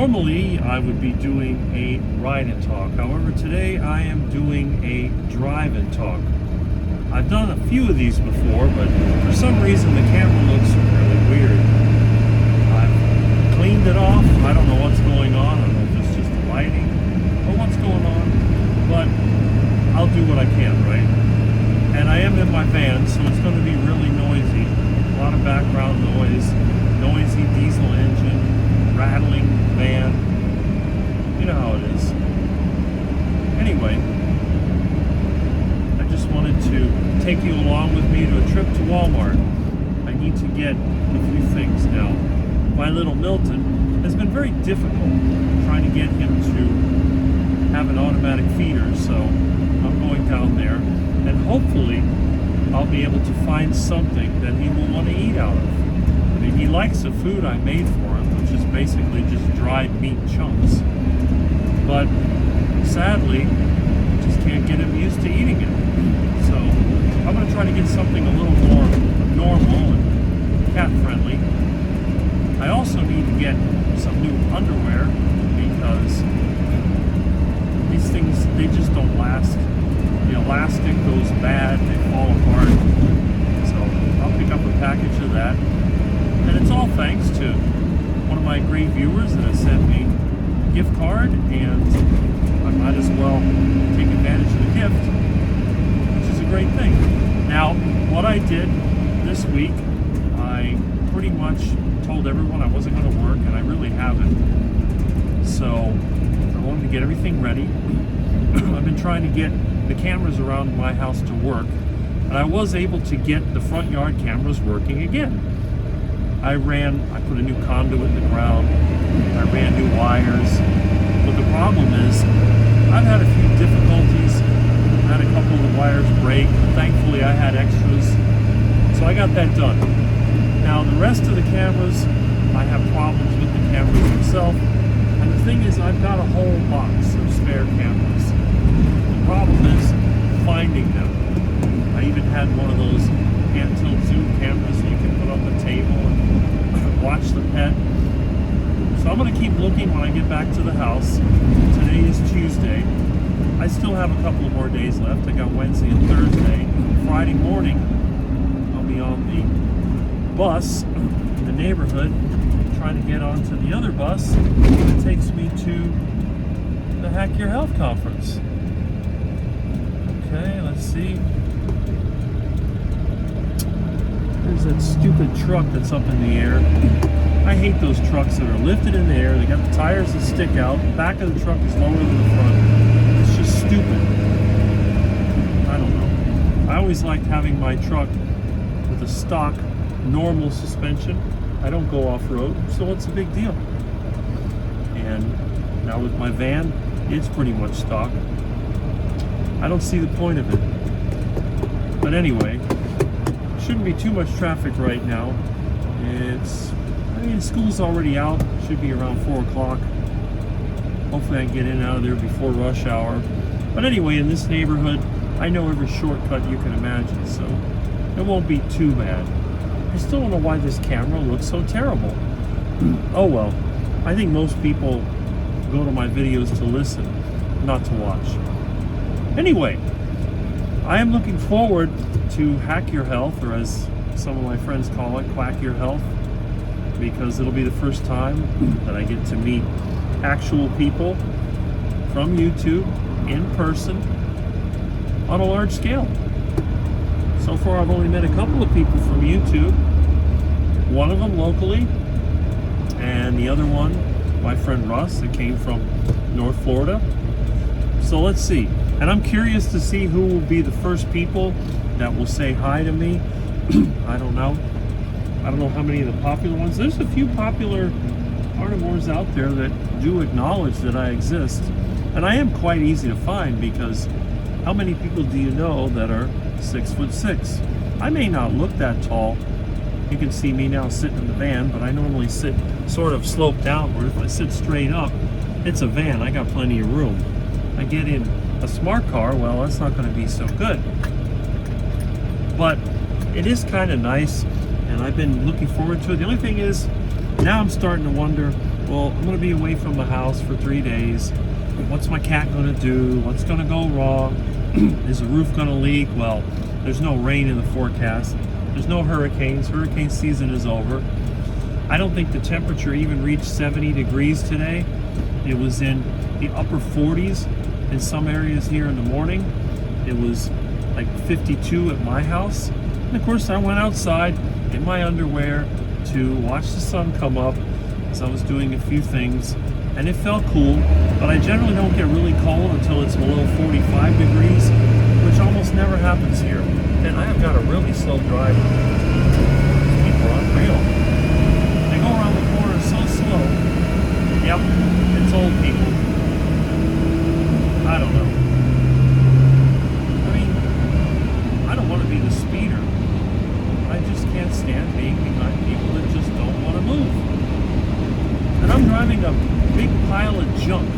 Normally, I would be doing a ride and talk. However, today I am doing a drive and talk. I've done a few of these before, but for some reason the camera looks really weird. I've cleaned it off. I don't know what's going on. I don't know if it's just the lighting or what's going on, but I'll do what I can, right? And I am in my van, so it's going to be really noisy. A lot of background noise, noisy diesel engine, rattling van. You know how it is. Anyway, I just wanted to take you along with me to a trip to Wal Mart. I need to get a few things now. My little Milton has been very difficult trying to get him to have an automatic feeder, so I'm going down there, and hopefully I'll be able to find something that he will want to eat out of. I mean, he likes the food I made for him, which is basically just dried meat chunks. But sadly, just can't get him used to eating it. So I'm going to try to get something a little more normal and cat-friendly. I also need to get some new underwear because these things, they just don't last. The elastic goes bad, they fall apart. So I'll pick up a package of that. And it's all thanks to one of my great viewers that has sent me a gift card, and I might as well take advantage of the gift, which is a great thing. Now, what I did this week, I pretty much told everyone I wasn't going to work, and I really haven't. So I wanted to get everything ready. I've been trying to get the cameras around my house to work, and I was able to get the front yard cameras working again. I put a new conduit in the ground, I ran new wires, but the problem is I've had a few difficulties. I had a couple of the wires break, but thankfully I had extras, so I got that done. Now the rest of the cameras, I have problems with the cameras themselves, and the thing is I've got a whole box of spare cameras. The problem is finding them. I even had one of those hand-tilt zoom cameras that you can put on the table and watch the pet. So I'm going to keep looking when I get back to the house. Today is Tuesday. I still have a couple of more days left. I got Wednesday and Thursday. Friday morning, I'll be on the bus in the neighborhood trying to get onto the other bus that takes me to the Hack Your Health conference. Okay, let's see. There's that stupid truck that's up in the air. I hate those trucks that are lifted in the air. They got the tires that stick out. The back of the truck is lower than the front. It's just stupid. I don't know. I always liked having my truck with a stock, normal suspension. I don't go off-road, so what's the big deal? And now with my van, it's pretty much stock. I don't see the point of it. But anyway, shouldn't be too much traffic right now. School's already out. Should be around 4 o'clock. Hopefully I can get in and out of there before rush hour. But anyway, in this neighborhood, I know every shortcut you can imagine, so it won't be too bad. I still don't know why this camera looks so terrible. Oh well, I think most people go to my videos to listen, not to watch. Anyway, I am looking forward to Hack Your Health, or as some of my friends call it, Quack Your Health, because it'll be the first time that I get to meet actual people from YouTube in person on a large scale. So far I've only met a couple of people from YouTube, one of them locally, and the other one, my friend Russ, that came from North Florida. So let's see. And I'm curious to see who will be the first people that will say hi to me. I don't know. I don't know how many of the popular ones. There's a few popular carnivores out there that do acknowledge that I exist. And I am quite easy to find, because how many people do you know that are 6'6"? I may not look that tall. You can see me now sitting in the van, but I normally sit sort of sloped downward. If I sit straight up, it's a van. I got plenty of room. I get in a smart car, well, that's not going to be so good. But it is kind of nice, and I've been looking forward to it. The only thing is, now I'm starting to wonder well, I'm going to be away from the house for 3 days. What's my cat going to do? What's going to go wrong? Is the roof going to leak? Well, there's no rain in the forecast. There's no hurricanes. Hurricane season is over. I don't think the temperature even reached 70 degrees today. It was in the upper 40s in some areas here in the morning. It was like 52 at my house. And of course, I went outside in my underwear to watch the sun come up as I was doing a few things. And it felt cool, but I generally don't get really cold until it's below 45 degrees, which almost never happens here. And I have got a really slow driver. People are unreal. They go around the corner so slow. Yep, it's old people. I don't know. I mean, I don't want to be the speeder. I just can't stand being behind people that just don't want to move. And I'm driving a big pile of junk.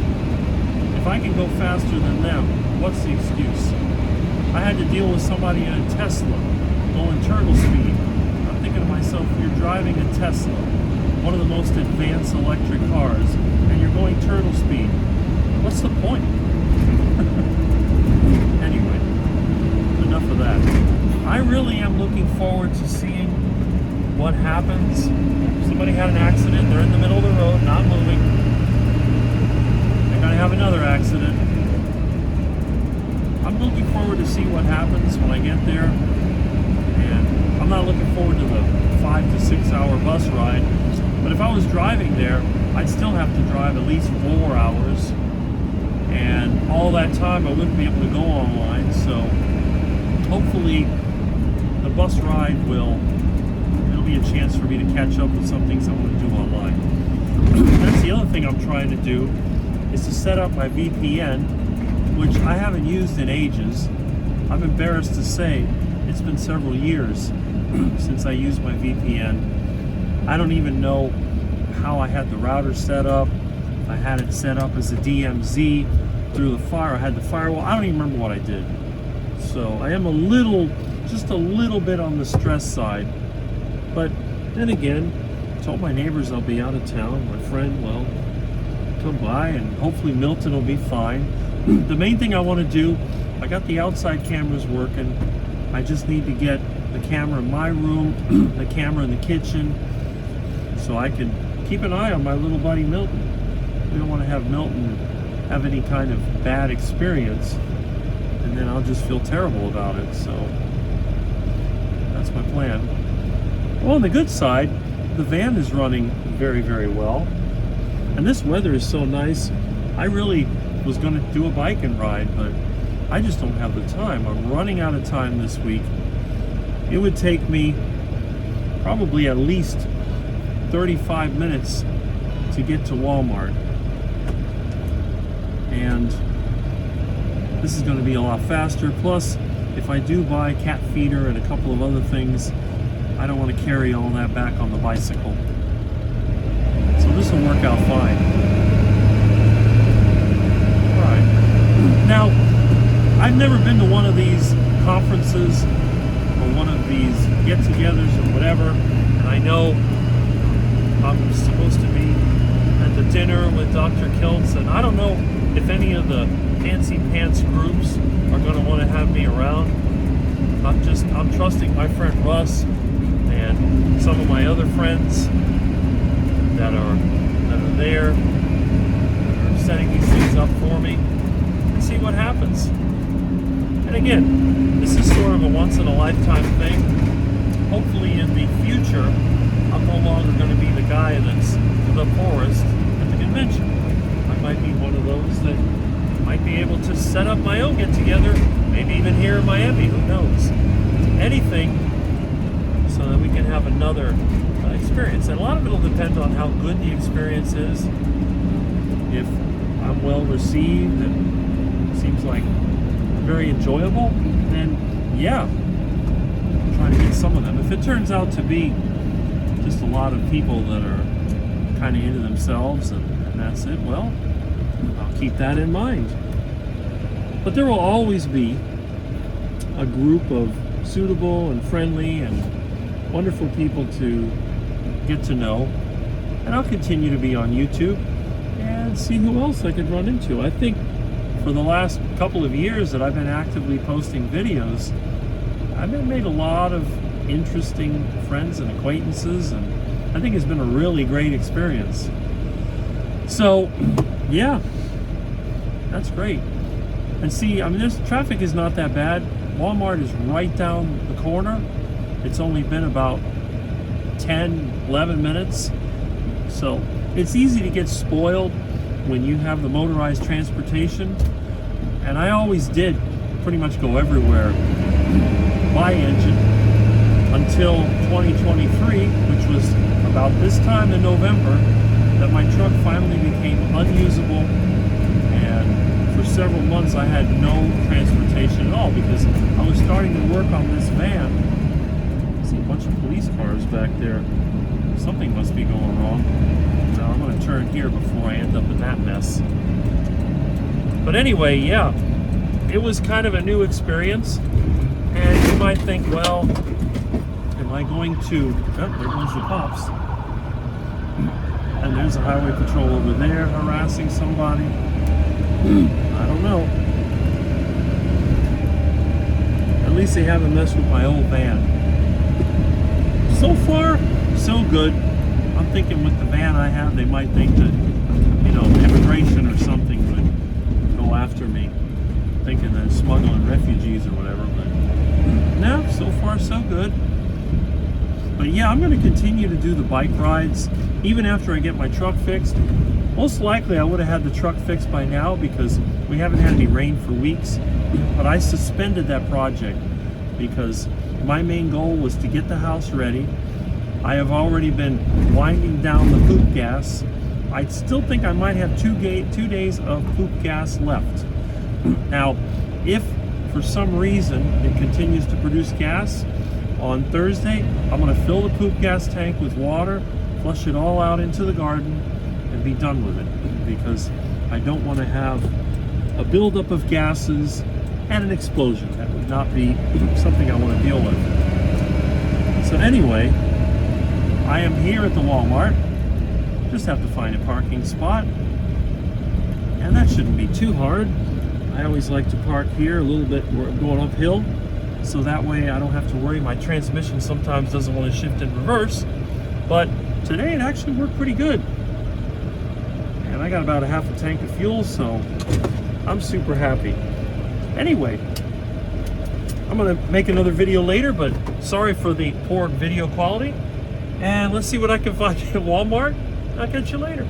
If I can go faster than them, what's the excuse? I had to deal with somebody in a Tesla going turtle speed. I'm thinking to myself, you're driving a Tesla, one of the most advanced electric cars, and you're going turtle speed. What's the point? Anyway, enough of that. I really am looking forward to seeing what happens. Somebody had an accident, they're in the middle of the road, not moving. They're going to have another accident. I'm looking forward to see what happens when I get there. And I'm not looking forward to the 5 to 6 hour bus ride. But if I was driving there, I'd still have to drive at least 4 hours. And all that time I wouldn't be able to go online. So hopefully the bus ride it'll be a chance for me to catch up with some things I want to do online. That's the other thing I'm trying to do, is to set up my VPN, which I haven't used in ages. I'm embarrassed to say it's been several years since I used my VPN. I don't even know how I had the router set up. I had it set up as a DMZ through the fire. I had the firewall. I don't even remember what I did. So I am just a little bit on the stress side. But then again, told my neighbors I'll be out of town. My friend, well, come by, and hopefully Milton will be fine. The main thing I want to do, I got the outside cameras working. I just need to get the camera in my room, the camera in the kitchen, so I can keep an eye on my little buddy Milton. We don't want to have Milton have any kind of bad experience, and then I'll just feel terrible about it. So that's my plan. Well, on the good side, the van is running very, very well. And this weather is so nice. I really was going to do a bike and ride, but I just don't have the time. I'm running out of time this week. It would take me probably at least 35 minutes to get to Wal Mart. And this is going to be a lot faster. Plus, if I do buy cat feeder and a couple of other things, I don't want to carry all that back on the bicycle. So this will work out fine. Alright. Now, I've never been to one of these conferences or one of these get-togethers or whatever, and I know I'm supposed to be at the dinner with Dr. Kiltz, and I don't know if any of the fancy pants groups are going to want to have me around. I'm trusting my friend Russ and some of my other friends that are there, that are setting these things up for me, and see what happens. And again, this is sort of a once-in-a-lifetime thing. Hopefully in the future, I'm no longer going to be the guy that's the poorest at the convention. I might be one of those that might be able to set up my own get-together, maybe even here in Miami, who knows. Anything so that we can have another experience. And a lot of it will depend on how good the experience is. If I'm well received and seems like very enjoyable, then yeah, I'll try to get some of them. If it turns out to be just a lot of people that are kind of into themselves and that's it, well, I'll keep that in mind. But there will always be a group of suitable and friendly and wonderful people to get to know. And I'll continue to be on YouTube and see who else I could run into. I think for the last couple of years that I've been actively posting videos, I've made a lot of interesting friends and acquaintances, and I think it's been a really great experience. So, yeah, that's great. And see, I mean, this traffic is not that bad. Walmart is right down the corner. It's only been about 10, 11 minutes. So it's easy to get spoiled when you have the motorized transportation. And I always did pretty much go everywhere by engine until 2023, which was about this time in November, that my truck finally became unusable. And for several months I had no transportation at all because I was starting to work on this van. I see a bunch of police cars back there. Something must be going wrong. Now I'm going to turn here before I end up in that mess. But anyway, yeah, it was kind of a new experience. And you might think, well, am I going to... Oh, there goes the cops. And there's a highway patrol over there harassing somebody. I don't know. At least they haven't messed with my old van. So far, so good. I'm thinking with the van I have, they might think that, you know, immigration or something would go after me, thinking that smuggling refugees or whatever. But no, so far so good. But yeah, I'm going to continue to do the bike rides even after I get my truck fixed. Most likely I would have had the truck fixed by now because we haven't had any rain for weeks. But I suspended that project because my main goal was to get the house ready. I have already been winding down the poop gas. I still think I might have 2 days of poop gas left. Now, if for some reason it continues to produce gas, on Thursday I'm going to fill the poop gas tank with water, flush it all out into the garden, and be done with it, because I don't want to have a buildup of gases and an explosion. That would not be something I want to deal with. So anyway, I am here at the Walmart. Just have to find a parking spot, and that shouldn't be too hard. I always like to park here a little bit going uphill, so that way I don't have to worry. My transmission sometimes doesn't want to shift in reverse, but today it actually worked pretty good. And I got about a half a tank of fuel, so I'm super happy. Anyway, I'm gonna make another video later, but sorry for the poor video quality. And let's see what I can find at Walmart. I'll catch you later.